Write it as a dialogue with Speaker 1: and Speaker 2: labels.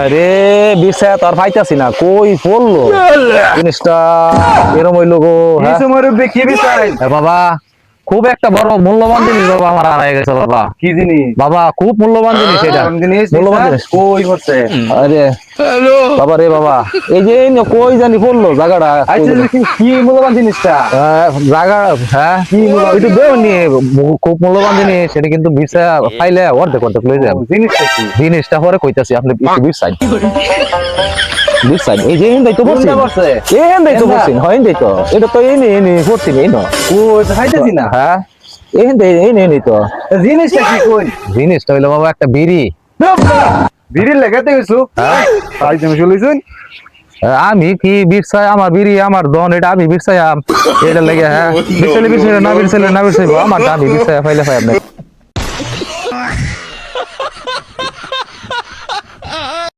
Speaker 1: আরে বিষয় তো আর পাইতাছি না, কই পড়লো জিনিসটা? এরম হইলো গো। হ্যাঁ
Speaker 2: কি বিষয়?
Speaker 1: বাবা, খুব একটা বড় মূল্যবান জিনিস বাবা আমার হারাই গেছে বাবা।
Speaker 2: কি জিনিস?
Speaker 1: বাবা খুব মূল্যবান জিনিস এটা,
Speaker 2: কোন জিনিস?
Speaker 1: মূল্যবান জিনিস।
Speaker 2: কই হচ্ছে?
Speaker 1: আরে বাবা রে বাবা, এই যে এই কই জানি পড়লো জায়গাটা।
Speaker 2: আচ্ছা কি মূল্যবান জিনিসটা?
Speaker 1: জায়গা, হ্যাঁ
Speaker 2: কি মূল্যবান
Speaker 1: একটু দেও নি, খুব মূল্যবান জিনিস সেটা, কিন্তু ভিসা পাইলে অর্ধেক অর্ধেক লই যাব।
Speaker 2: জিনিসটা কি?
Speaker 1: জিনিসটা পরে কইতাছি, আপনি একটু বিছাই বিছাই। এই যে এই তো বলছি,
Speaker 2: কোনটা বসে?
Speaker 1: এই তো বলছি, হয় এই তো, এটা তো এই নি করছি এই না।
Speaker 2: কই খাইতেছি না।
Speaker 1: হ্যাঁ এই নেই তো।
Speaker 2: জিনিসটা কি কই?
Speaker 1: জিনিসটা হইলো বাবা একটা বিড়ি।
Speaker 2: বিড়ির লেগাতে গেছো?
Speaker 1: হ্যাঁ
Speaker 2: তাই তুমি শুনলিছুন?
Speaker 1: আমি কি বিরসাই, আমার বিড়ি আমার দন, এটা আমি বিরসাই এটা লেগে। হ্যাঁ বিরসাইলে না বিরসাইলে না বিরসাইবো, আমার আমি বিরসাই ফাইলে ফাই আপনি।